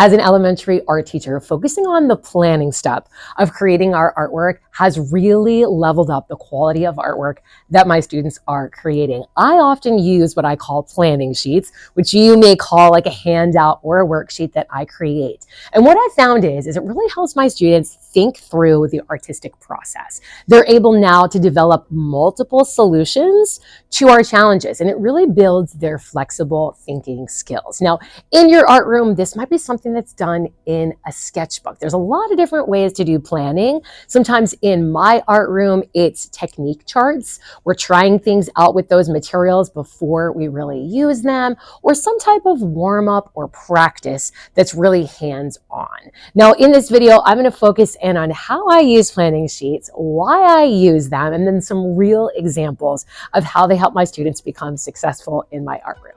As an elementary art teacher, focusing on the planning step of creating our artwork has really leveled up the quality of artwork that my students are creating. I often use what I call planning sheets, which you may call like a handout or a worksheet that I create. And what I found is it really helps my students think through the artistic process. They're able now to develop multiple solutions to our challenges, and it really builds their flexible thinking skills. Now, in your art room, this might be something that's done in a sketchbook. There's a lot of different ways to do planning. Sometimes in my art room, it's technique charts. We're trying things out with those materials before we really use them, or some type of warm-up or practice that's really hands-on. Now, in this video, I'm going to focus in on how I use planning sheets, why I use them, and then some real examples of how they help my students become successful in my art room.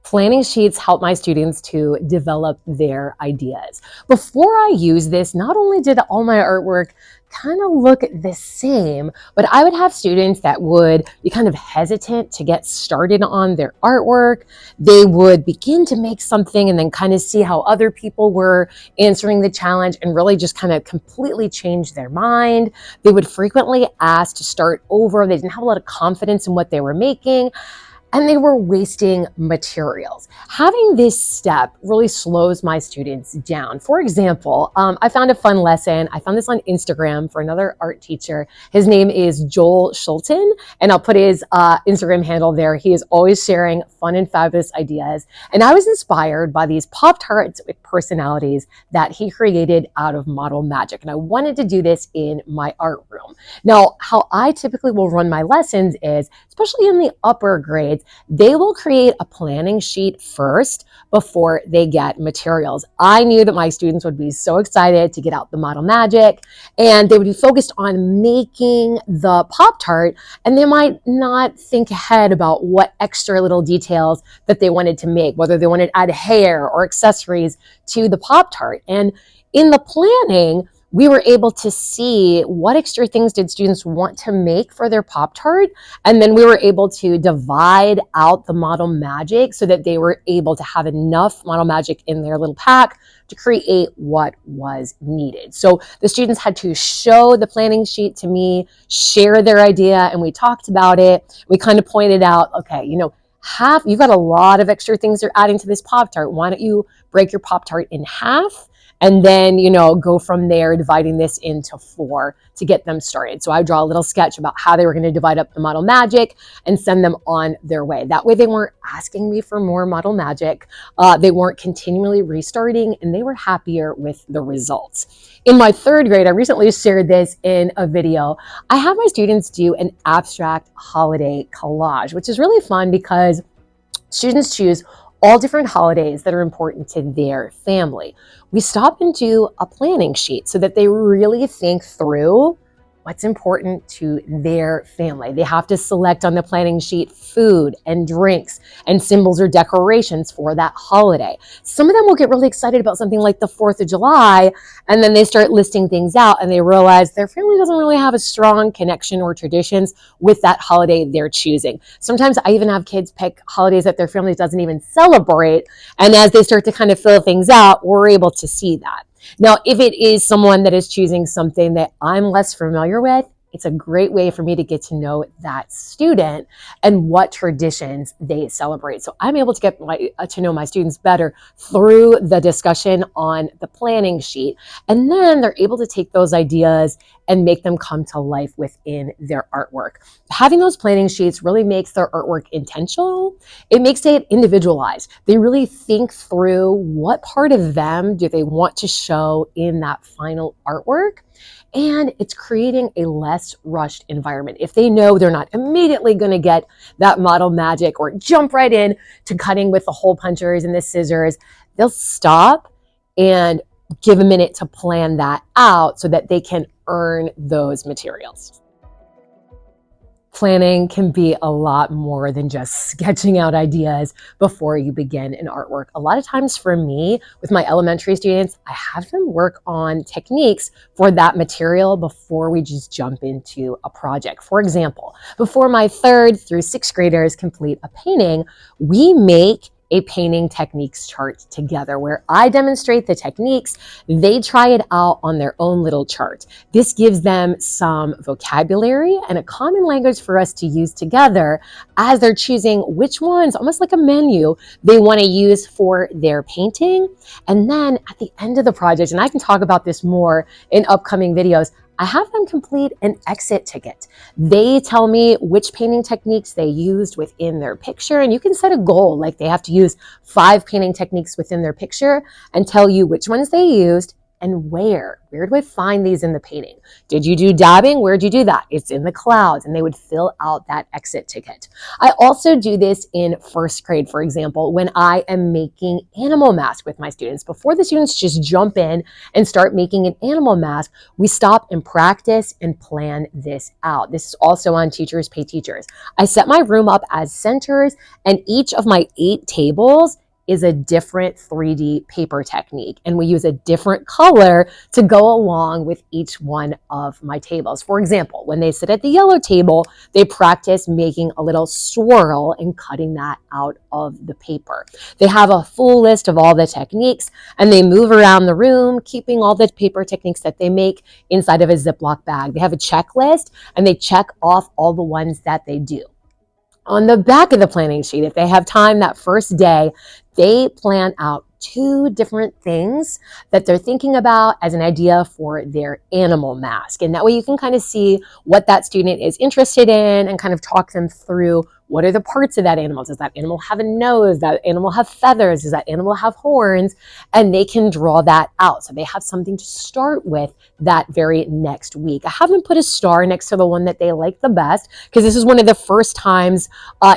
Planning sheets help my students to develop their ideas. Before I use this, not only did all my artwork kind of look the same, but I would have students that would be kind of hesitant to get started on their artwork. They would begin to make something and then kind of see how other people were answering the challenge and really just kind of completely change their mind. They would frequently ask to start over. They didn't have a lot of confidence in what they were making, and they were wasting materials. Having this step really slows my students down. For example, I found a fun lesson. I found this on Instagram for another art teacher. His name is Joel Schulten, and I'll put his Instagram handle there. He is always sharing fun and fabulous ideas. And I was inspired by these Pop-tarts with personalities that he created out of model magic. And I wanted to do this in my art room. Now, how I typically will run my lessons is, especially in the upper grades, they will create a planning sheet first before they get materials. I knew that my students would be so excited to get out the model magic, and they would be focused on making the Pop-tart, and they might not think ahead about what extra little details that they wanted to make, whether they wanted to add hair or accessories to the Pop-tart. And in the planning, we were able to see what extra things did students want to make for their Pop-tart. And then we were able to divide out the model magic so that they were able to have enough model magic in their little pack to create what was needed. So the students had to show the planning sheet to me, share their idea, and we talked about it. We kind of pointed out, okay, you've got a lot of extra things you're adding to this Pop-tart. Why don't you break your Pop-tart in half? And then, go from there, dividing this into 4 to get them started. So I draw a little sketch about how they were going to divide up the model magic and send them on their way. That way they weren't asking me for more model magic. They weren't continually restarting, and they were happier with the results. In my 3rd grade, I recently shared this in a video. I have my students do an abstract holiday collage, which is really fun because students choose all different holidays that are important to their family. We stop and do a planning sheet so that they really think through what's important to their family. They have to select on the planning sheet food and drinks and symbols or decorations for that holiday. Some of them will get really excited about something like the 4th of July, and then they start listing things out and they realize their family doesn't really have a strong connection or traditions with that holiday they're choosing. Sometimes I even have kids pick holidays that their family doesn't even celebrate, and as they start to kind of fill things out, we're able to see that. Now, if it is someone that is choosing something that I'm less familiar with, it's a great way for me to get to know that student and what traditions they celebrate. So I'm able to get to know my students better through the discussion on the planning sheet. And then they're able to take those ideas and make them come to life within their artwork. Having those planning sheets really makes their artwork intentional. It makes it individualized. They really think through what part of them do they want to show in that final artwork. And it's creating a less rushed environment. If they know they're not immediately going to get that model magic or jump right in to cutting with the hole punchers and the scissors, they'll stop and give a minute to plan that out so that they can earn those materials. Planning can be a lot more than just sketching out ideas before you begin an artwork. A lot of times for me, with my elementary students, I have them work on techniques for that material before we just jump into a project. For example, before my 3rd through 6th graders complete a painting, we make a painting techniques chart together where I demonstrate the techniques, they try it out on their own little chart. This gives them some vocabulary and a common language for us to use together as they're choosing which ones, almost like a menu, they want to use for their painting. And then at the end of the project, and I can talk about this more in upcoming videos, I have them complete an exit ticket. They tell me which painting techniques they used within their picture, and you can set a goal, like they have to use 5 painting techniques within their picture and tell you which ones they used and where. Where do I find these in the painting? Did you do dabbing? Where'd you do that? It's in the clouds, and they would fill out that exit ticket. I also do this in first grade, for example, when I am making animal masks with my students. Before the students just jump in and start making an animal mask, we stop and practice and plan this out. This is also on Teachers Pay Teachers. I set my room up as centers, and each of my 8 tables is a different 3D paper technique. And we use a different color to go along with each one of my tables. For example, when they sit at the yellow table, they practice making a little swirl and cutting that out of the paper. They have a full list of all the techniques, and they move around the room, keeping all the paper techniques that they make inside of a Ziploc bag. They have a checklist, and they check off all the ones that they do. On the back of the planning sheet, if they have time that first day, they plan out 2 different things that they're thinking about as an idea for their animal mask. And that way you can kind of see what that student is interested in and kind of talk them through what are the parts of that animal. Does that animal have a nose? Does that animal have feathers? Does that animal have horns? And they can draw that out. So they have something to start with that very next week. I have them put a star next to the one that they like the best, because this is one of the first times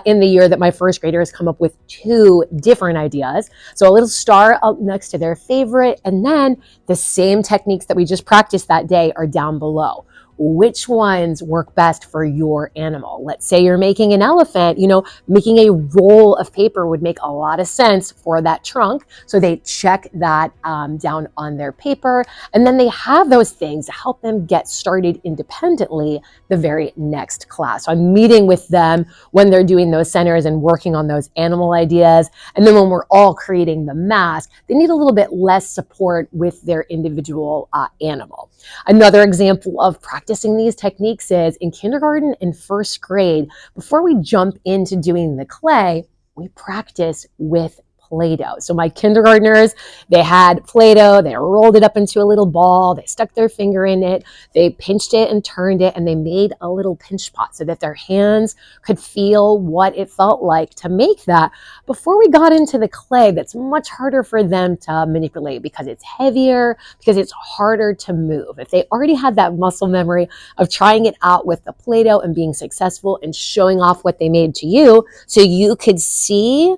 in the year that my first graders come up with 2 different ideas. So a little star up next to their favorite, and then the same techniques that we just practiced that day are down below. Which ones work best for your animal? Let's say you're making an elephant, making a roll of paper would make a lot of sense for that trunk. So they check that down on their paper, and then they have those things to help them get started independently the very next class. So I'm meeting with them when they're doing those centers and working on those animal ideas. And then when we're all creating the mask, they need a little bit less support with their individual animal. Another example of practicing these techniques is in kindergarten and first grade, before we jump into doing the clay, we practice with Play-Doh. So my kindergartners, they had Play-Doh, they rolled it up into a little ball, they stuck their finger in it, they pinched it and turned it, and they made a little pinch pot so that their hands could feel what it felt like to make that. Before we got into the clay, that's much harder for them to manipulate because it's heavier, because it's harder to move. If they already had that muscle memory of trying it out with the Play-Doh and being successful and showing off what they made to you so you could see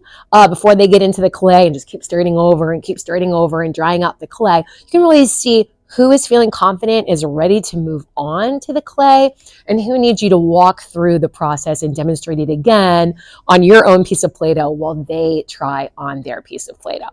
before they get into the clay and just keep starting over and drying out the clay, you can really see who is feeling confident, is ready to move on to the clay, and who needs you to walk through the process and demonstrate it again on your own piece of Play-Doh while they try on their piece of Play-Doh.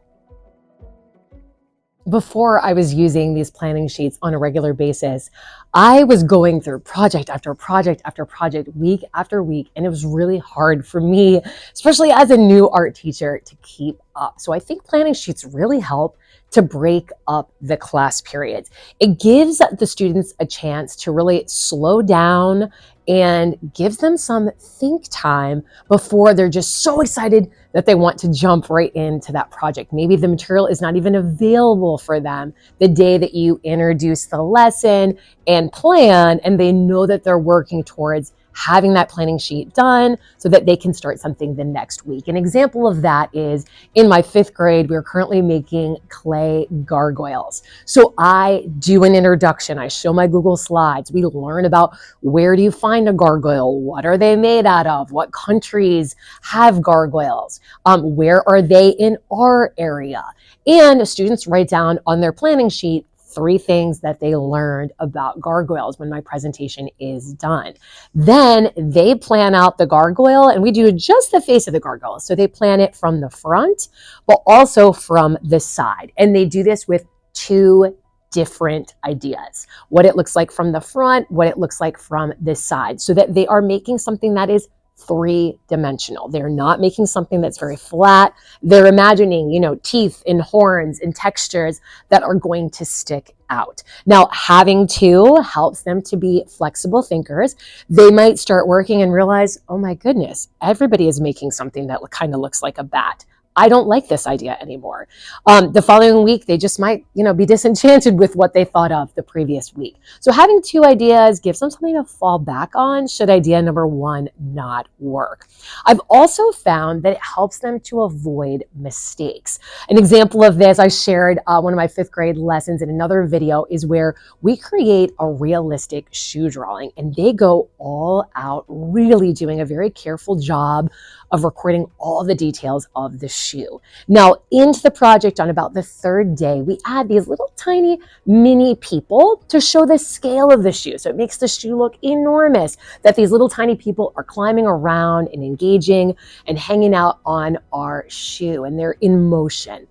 Before I was using these planning sheets on a regular basis, I was going through project after project after project, week after week, and it was really hard for me, especially as a new art teacher, to keep up. So I think planning sheets really help to break up the class periods. It gives the students a chance to really slow down and gives them some think time before they're just so excited that they want to jump right into that project. Maybe the material is not even available for them the day that you introduce the lesson and plan, and they know that they're working towards having that planning sheet done so that they can start something the next week. An example of that is in my 5th grade, we're currently making clay gargoyles. So I do an introduction. I show my Google Slides. We learn about where do you find a gargoyle? What are they made out of? What countries have gargoyles? Where are they in our area? And the students write down on their planning sheet 3 things that they learned about gargoyles when my presentation is done. Then they plan out the gargoyle, and we do just the face of the gargoyle. So they plan it from the front, but also from the side. And they do this with 2 different ideas, what it looks like from the front, what it looks like from this side, so that they are making something that is three-dimensional. They're not making something that's very flat. They're imagining, teeth and horns and textures that are going to stick out. Now, having two helps them to be flexible thinkers. They might start working and realize, oh my goodness, everybody is making something that kind of looks like a bat. I don't like this idea anymore. The following week, they just might, be disenchanted with what they thought of the previous week. So having two ideas gives them something to fall back on should idea number one not work. I've also found that it helps them to avoid mistakes. An example of this, I shared one of my 5th grade lessons in another video, is where we create a realistic shoe drawing, and they go all out, really doing a very careful job of recording all the details of the shoe. Now, into the project on about the 3rd day, we add these little tiny mini people to show the scale of the shoe. So it makes the shoe look enormous, that these little tiny people are climbing around and engaging and hanging out on our shoe, and they're in motion.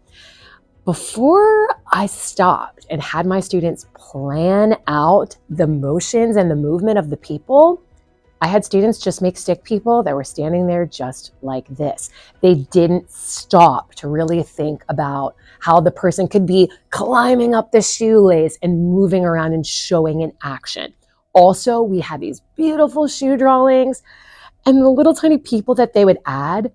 Before I stopped and had my students plan out the motions and the movement of the people, I had students just make stick people that were standing there just like this. They didn't stop to really think about how the person could be climbing up the shoelace and moving around and showing in action. Also, we had these beautiful shoe drawings, and the little tiny people that they would add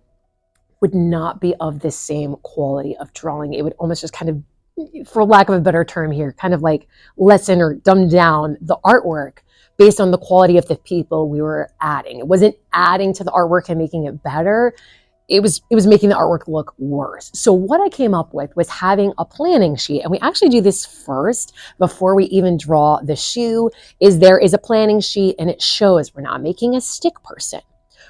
would not be of the same quality of drawing. It would almost just kind of, for lack of a better term here, kind of like lessen or dumb down the artwork based on the quality of the people we were adding. It wasn't adding to the artwork and making it better. It was making the artwork look worse. So what I came up with was having a planning sheet, and we actually do this first before we even draw the shoe. There is a planning sheet, and it shows we're not making a stick person.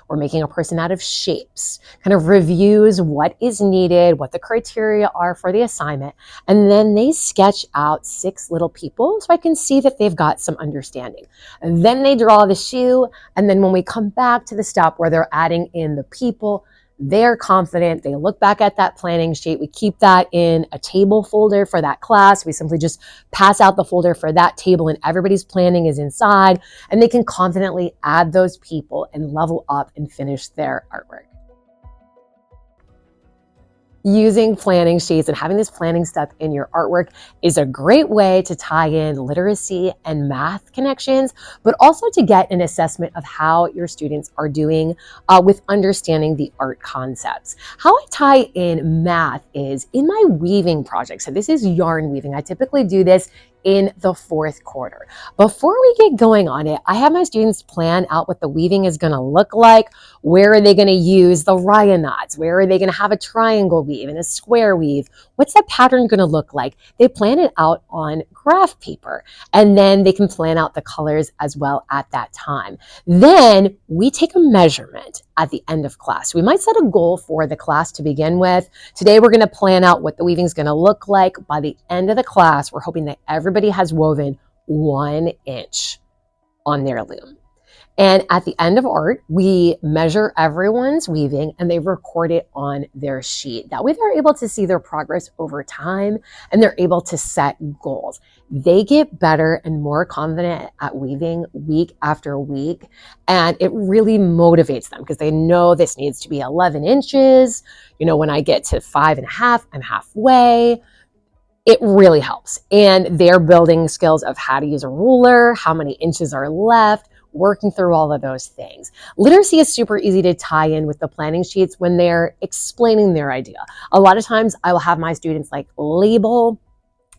We're making a person out of shapes, kind of reviews what is needed, what the criteria are for the assignment, and then they sketch out 6 little people so I can see that they've got some understanding. And then they draw the shoe, and then when we come back to the step where they're adding in the people, they're confident. They look back at that planning sheet. We keep that in a table folder for that class. We simply just pass out the folder for that table, and everybody's planning is inside, and they can confidently add those people and level up and finish their artwork. Using planning sheets and having this planning step in your artwork is a great way to tie in literacy and math connections, but also to get an assessment of how your students are doing with understanding the art concepts. How I tie in math is in my weaving project. So this is yarn weaving. I typically do this in the 4th quarter. Before we get going on it, I have my students plan out what the weaving is going to look like. Where are they going to use the Ryan knots? Where are they going to have a triangle weave and a square weave? What's the pattern going to look like? They plan it out on graph paper, and then they can plan out the colors as well at that time. Then we take a measurement at the end of class. We might set a goal for the class to begin with. Today we're going to plan out what the weaving is going to look like. By the end of the class, we're hoping that everybody has woven 1 inch on their loom. And at the end of art, we measure everyone's weaving and they record it on their sheet. That way they're able to see their progress over time and they're able to set goals. They get better and more confident at weaving week after week. And it really motivates them because they know this needs to be 11 inches. When I get to 5.5, I'm halfway. It really helps. And they're building skills of how to use a ruler, how many inches are left, working through all of those things. Literacy is super easy to tie in with the planning sheets when they're explaining their idea. A lot of times I will have my students label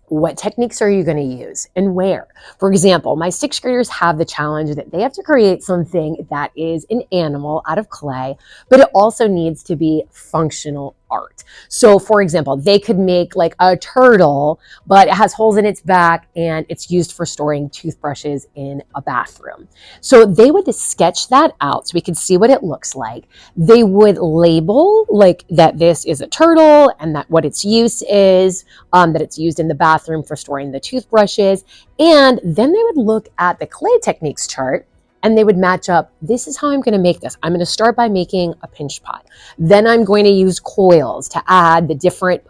what techniques are you going to use and where. For example, my 6th graders have the challenge that they have to create something that is an animal out of clay, but it also needs to be functional art. So for example, they could make a turtle, but it has holes in its back and it's used for storing toothbrushes in a bathroom. So they would sketch that out so we could see what it looks like. They would label that this is a turtle and that what its use is, that it's used in the bathroom for storing the toothbrushes. And then they would look at the clay techniques chart and they would match up. This is how I'm going to make this. I'm going to start by making a pinch pot. Then I'm going to use coils to add the different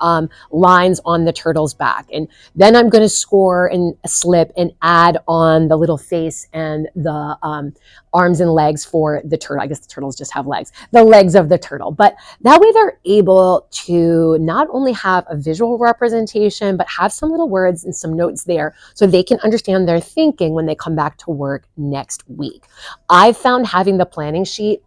lines on the turtle's back. And then I'm going to score and slip and add on the little face and the arms and legs for the turtle. I guess the turtles just have legs, the legs of the turtle. But that way they're able to not only have a visual representation, but have some little words and some notes there so they can understand their thinking when they come back to work next week. I've found having the planning sheet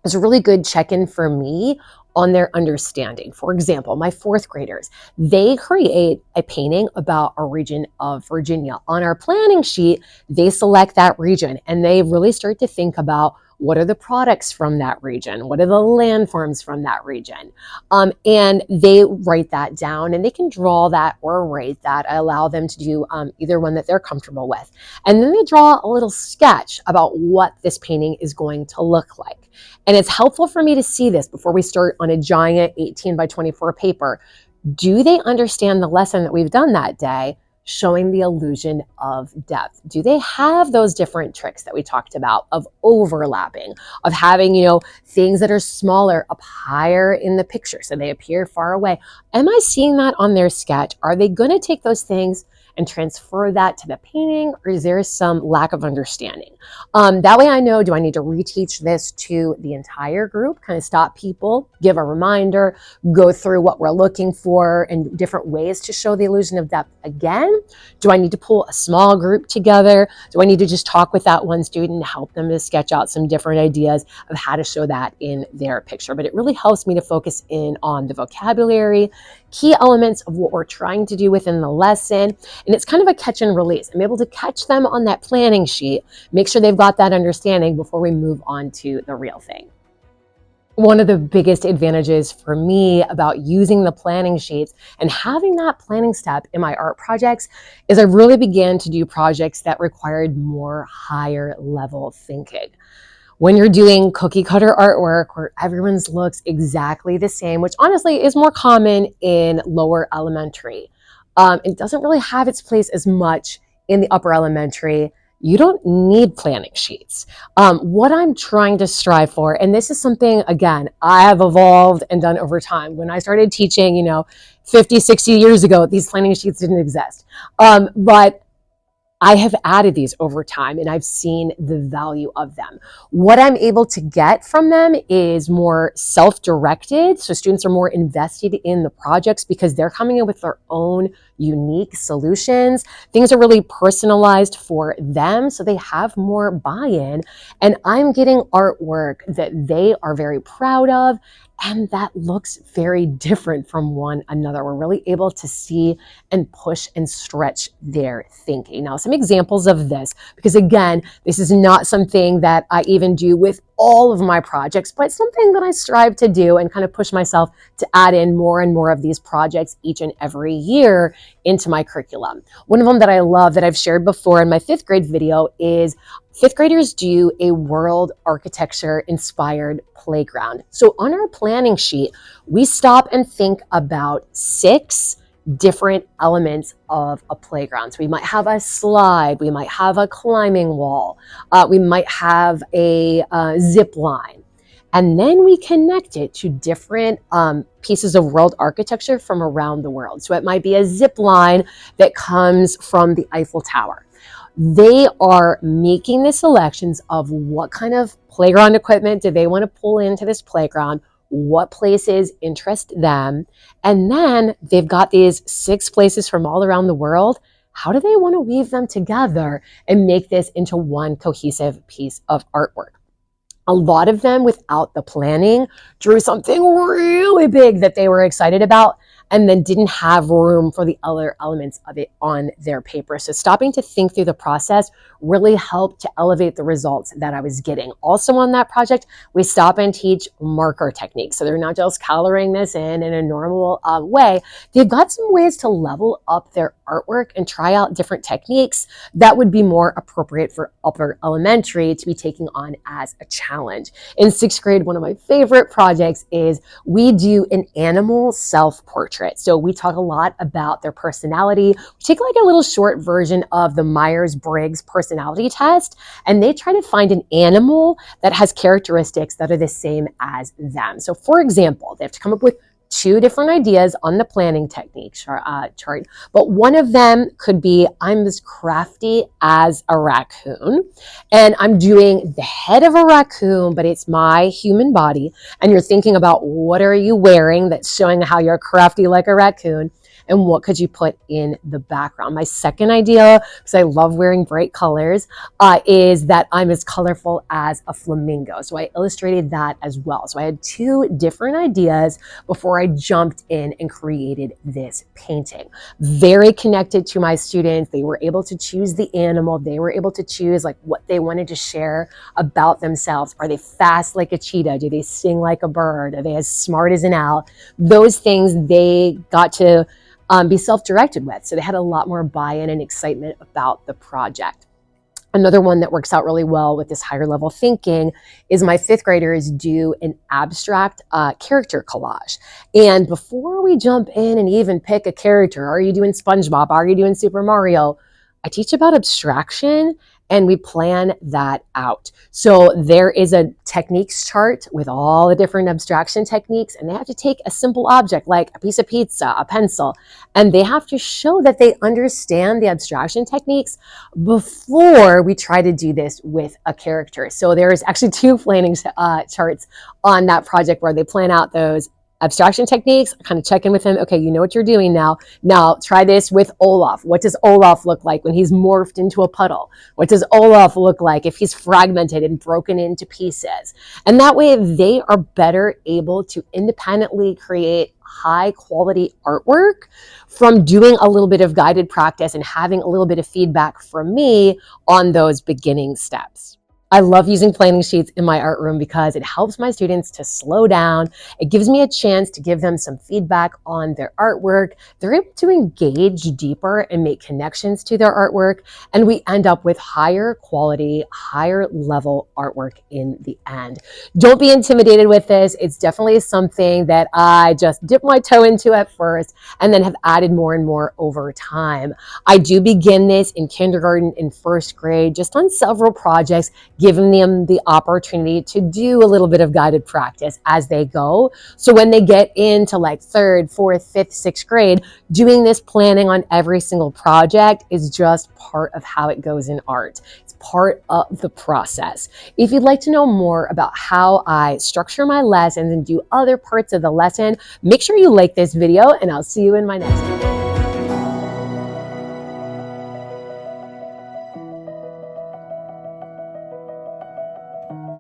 is a really good check-in for me on their understanding. For example, my fourth graders, they create a painting about a region of Virginia. On our planning sheet, they select that region and they really start to think about what are the products from that region? What are the landforms from that region? And they write that down and they can draw that or write that. I allow them to do either one that they're comfortable with. And then they draw a little sketch about what this painting is going to look like. And it's helpful for me to see this before we start on a giant 18 by 24 paper. Do they understand the lesson that we've done that day, showing the illusion of depth? Do they have those different tricks that we talked about of overlapping, of having, things that are smaller up higher in the picture so they appear far away? Am I seeing that on their sketch? Are they going to take those things and transfer that to the painting, or is there some lack of understanding? That way I know, do I need to reteach this to the entire group, kind of stop people, give a reminder, go through what we're looking for and different ways to show the illusion of depth again? Do I need to pull a small group together? Do I need to just talk with that one student and help them to sketch out some different ideas of how to show that in their picture? But it really helps me to focus in on the vocabulary, key elements of what we're trying to do within the lesson. And it's kind of a catch and release. I'm able to catch them on that planning sheet, make sure they've got that understanding before we move on to the real thing. One of the biggest advantages for me about using the planning sheets and having that planning step in my art projects is I really began to do projects that required more higher level thinking. When you're doing cookie cutter artwork where everyone's looks exactly the same, which honestly is more common in lower elementary, it doesn't really have its place as much in the upper elementary. You don't need planning sheets. What I'm trying to strive for, and this is something, again, I have evolved and done over time. When I started teaching, 50, 60 years ago, these planning sheets didn't exist. But I have added these over time and I've seen the value of them. What I'm able to get from them is more self-directed. So students are more invested in the projects because they're coming in with their own unique solutions. Things are really personalized for them, so they have more buy-in. And I'm getting artwork that they are very proud of and that looks very different from one another. We're really able to see and push and stretch their thinking. Now, some examples of this, because again, this is not something that I even do with all of my projects, but it's something that I strive to do and kind of push myself to add in more and more of these projects each and every year into my curriculum. One of them that I love that I've shared before in my 5th grade video is fifth graders do a world architecture inspired playground. So on our planning sheet, we stop and think about 6 different elements of a playground. So we might have a slide, we might have a climbing wall, we might have a zip line. And then we connect it to different pieces of world architecture from around the world. So it might be a zip line that comes from the Eiffel Tower. They are making the selections of what kind of playground equipment do they want to pull into this playground, what places interest them, and then they've got these 6 places from all around the world. How do they want to weave them together and make this into one cohesive piece of artwork? A lot of them, without the planning, drew something really big that they were excited about and then didn't have room for the other elements of it on their paper. So stopping to think through the process really helped to elevate the results that I was getting. Also on that project, we stop and teach marker techniques. So they're not just coloring this in a normal way. They've got some ways to level up their artwork and try out different techniques that would be more appropriate for upper elementary to be taking on as a challenge. In 6th grade, one of my favorite projects is we do an animal self-portrait. So we talk a lot about their personality. We take like a little short version of the Myers-Briggs personality test, and they try to find an animal that has characteristics that are the same as them. So for example, they have to come up with 2 different ideas on the planning technique chart, but one of them could be, I'm as crafty as a raccoon, and I'm doing the head of a raccoon, but it's my human body, and you're thinking about what are you wearing that's showing how you're crafty like a raccoon, and what could you put in the background. My second idea, because I love wearing bright colors, is that I'm as colorful as a flamingo. So I illustrated that as well. So I had 2 different ideas before I jumped in and created this painting. Very connected to my students. They were able to choose the animal. They were able to choose like what they wanted to share about themselves. Are they fast like a cheetah? Do they sing like a bird? Are they as smart as an owl? Those things they got to be self-directed with. So they had a lot more buy-in and excitement about the project. Another one that works out really well with this higher level thinking is my 5th graders do an abstract character collage. And before we jump in and even pick a character, are you doing SpongeBob? Are you doing Super Mario? I teach about abstraction and we plan that out. So there is a techniques chart with all the different abstraction techniques, and they have to take a simple object like a piece of pizza, a pencil, and they have to show that they understand the abstraction techniques before we try to do this with a character. So there's actually 2 planning charts on that project where they plan out those abstraction techniques, kind of check in with him. Okay, you know what you're doing now. Now try this with Olaf. What does Olaf look like when he's morphed into a puddle? What does Olaf look like if he's fragmented and broken into pieces? And that way they are better able to independently create high quality artwork from doing a little bit of guided practice and having a little bit of feedback from me on those beginning steps. I love using planning sheets in my art room because it helps my students to slow down. It gives me a chance to give them some feedback on their artwork. They're able to engage deeper and make connections to their artwork, and we end up with higher quality, higher level artwork in the end. Don't be intimidated with this. It's definitely something that I just dipped my toe into at first and then have added more and more over time. I do begin this in kindergarten and 1st grade, just on several projects, giving them the opportunity to do a little bit of guided practice as they go. So when they get into like 3rd, 4th, 5th, 6th grade, doing this planning on every single project is just part of how it goes in art. It's part of the process. If you'd like to know more about how I structure my lessons and do other parts of the lesson, make sure you like this video, and I'll see you in my next one.